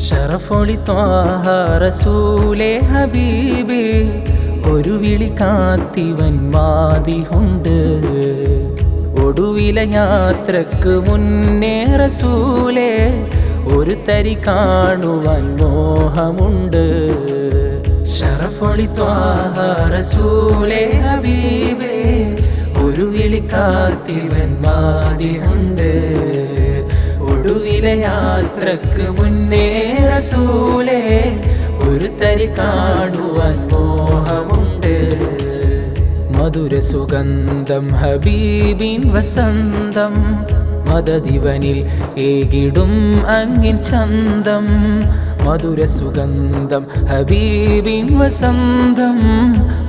ഷറഫൊളി ത്വാഹ റസൂലേ ഹബീബേ, ഒരു വിളി കാത്തിവൻ വാദിഹുണ്ട്. ഒടുവിലെ യാത്രക്ക് മുന്നേ റസൂലേ, ഒരു തരി കാണുവാൻ മോഹമുണ്ട്. ഷറഫൊളി ത്വാഹ റസൂലേ ഹബീബേ, ഒരു വിളി കാത്തിവൻ വാദിഹുണ്ട്. ഒടുവിലെ യാത്രക്ക് മുന്നേ റസൂലേ, ഒരു തരി കാണുവാൻ മോഹമുണ്ട്. മധുര സുഗന്ധം ഹബീബിൻ വസന്തം, മദദിവനിൽ ഏകിടും അങ്ങിൻ ചന്തം. മധുര സുഗന്ധം ഹബീബിൻ വസന്തം,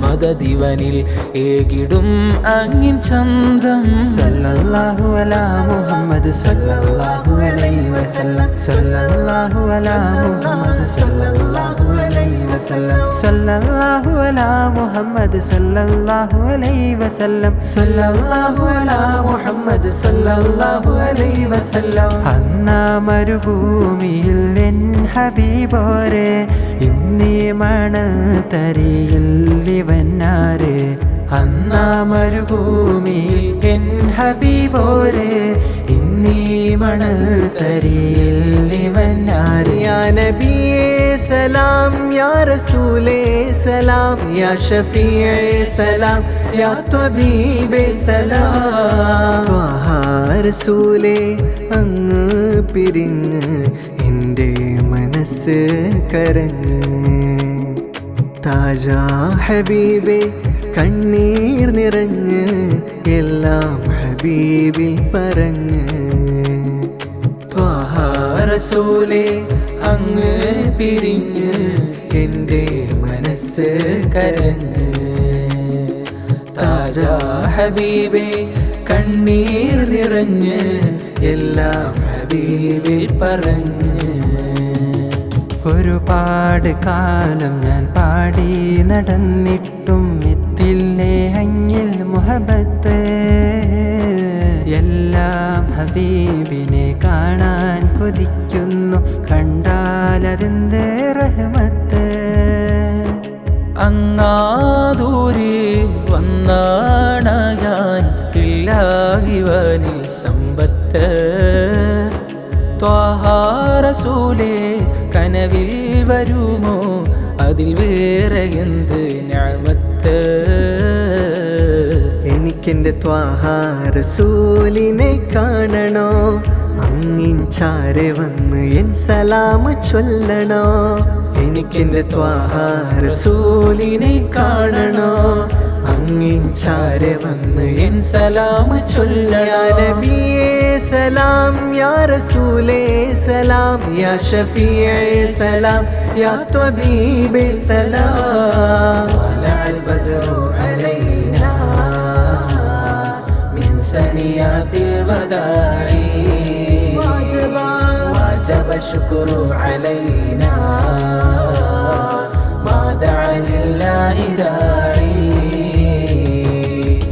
മദദിവനിൽ ഏകിടും അങ്ങിൻ ചന്തം. സല്ലല്ലാഹു അലാ മുഹമ്മദ് സല്ലല്ലാഹു അലൈഹി വസല്ലം. സല്ലല്ലാഹു അലാ മുഹമ്മദ് സല്ലല്ലാഹു അലൈഹി വസല്ലം. സല്ലല്ലാഹു അലാ മുഹമ്മദ് സല്ലല്ലാഹു അലൈഹി വസല്ലം. സല്ലല്ലാഹു അലാ മുഹമ്മദ് സല്ലല്ലാഹു അലൈഹി വസല്ലം. അന്നാ മരുഭൂമിയിൽ എൻ ഹബീബോരെ, ഇന്നീ മണൽ തരിയിൽ ഇവനാരെ. അന്നാ മരുഭൂമിയിൽ എൻ ഹബീബോരെ, ഇന്നീ മണൽ തരിയിൽ ഇവനാരെ. യാ നബിയേ സലാം, യാ റസൂലേ സലാം, യാ ഷഫീഅേ സലാം, യാ ത്വബീബേ സലാം. ത്വാഹ റസൂലേ അങ്ങ് പിരിഞ്ഞ് എൻ്റെ മനസ്സ് കരഞ്ഞ്. താജാ ഹബീബേ കണ്ണീർ നിറഞ്ഞ്, എല്ലാം ഹബീബിൽ പറഞ്ഞ്. ത്വാഹ റസൂലേ അങ്ങ് പിരിഞ്ഞ്, എൻ്റെ മനസ്സ് കരഞ്ഞ്. താജാ ഹബീബേ കണ്ണീർ നിറഞ്ഞ്, എല്ലാം ഹബീബിൽ പറഞ്ഞ്. ഒരുപാട് കാലം ഞാൻ പാടി നടന്നിട്ടും എത്തില്ലേ അങ്ങിൽ മുഹബത്ത്. എല്ലാം ഹബീബിനെ കാണാൻ കൊതിക്കുന്നു, കണ്ടാലതെന്ത് റഹ്മത്ത്. അങ്ങാദൂരെ വന്നാണയാൻ ഇല്ലാഹിവനിൽ സമ്പത്ത്. ത്വാഹ റസൂലേ കനവിൽ വരുമോ, അതിൽ വേറെ എന്ത് നിഅമത്ത്. എനിക്കെൻ്റെ ത്വാഹ റസൂലിനെ കാണണോ, അങ്ങിൻ ചാരെ വന്ന് എൻ സലാം ചൊല്ലണോ. എനിക്കെൻ്റെ ത്വാഹ റസൂലിനെ കാണണോ, അങ്ങിൻ ചാരെ വന്ന് എൻ സലാം ചൊല്ലണോ. യാ നബിയേ സലാം, യാ റസൂലേ സലാം, യാ ഷഫീഅേ സലാം, യാ ത്വബീബേ സലാം. ത്വലഅൽ ബദ്റു അലൈനാ മിൻ സനിയാതിൽ വദാഇ, വജബ ശുക്രു അലൈനാ മാ ദഅ ലില്ലാഹി ദാഇ.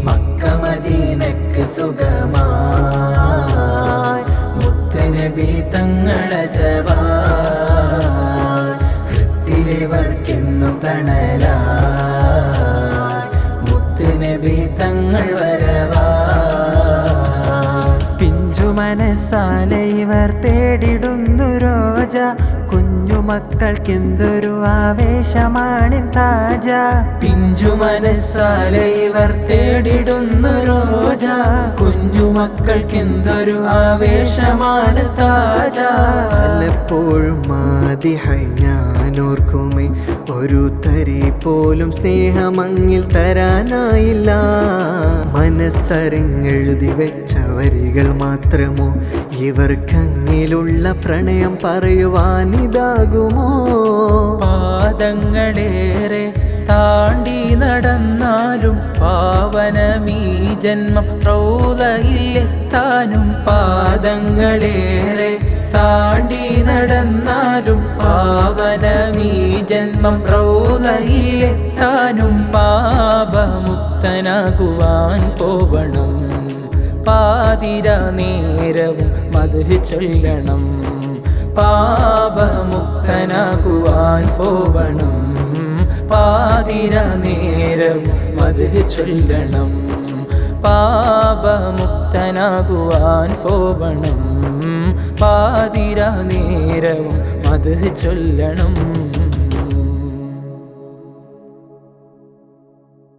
മക്ക മദീനക്ക് സുഖമായി മുത്തുനബി തങ്ങളെ ജവാൻ, ഹൃത്തിലിവർക്കെന്നും തണലായി മുത്തുനബി തങ്ങൾ വരവാ. പിഞ്ചു മനസ്സാലെ ഇവർ തേടിടുന്നു രോജ, കുഞ്ഞുമക്കൾക്കെന്തൊരു ആവേശമാണ് താജ. പിഞ്ചു മനസ്സാലെ ഇവർ തേടിടുന്നു രോജ, കുഞ്ഞുമക്കൾക്കെന്തൊരു ആവേശമാണ് താജ. പലപ്പോഴും മാദിഹായി ഞാൻ ഓർക്കുമേ, ഒരു തരി പോലും സ്നേഹമങ്ങിൽ തരാനായില്ല. മനസ്സറിഞ്ഞെഴുതി വെച്ച വരികൾ മാത്രമോ ഇവർക്കങ്ങിലുള്ള പ്രണയം പറയുവാനിതാകുമോ. പാദങ്ങളേറെ താണ്ടി നടന്നാലും പാവനമീ ജന്മം റൗളയിലെത്താനും. പാദങ്ങളേറെ താണ്ടി നടന്നാലും പാവനമീ ജന്മം റൗളയിലെത്താനും. പാപമുക്തനാകുവാൻ പോവണം, പാതിര നേരവും മദ്ഹ് ചൊല്ലണം. പാപമുക്ത പാപമുക്തനാകുവാൻ പോവണം പാതിര നേരവും മദ്ഹ് ചൊല്ലണം പാപമുക്തനാകുവാൻ പോവണം പാതിര നേരവും മദ്ഹ് ചൊല്ലണം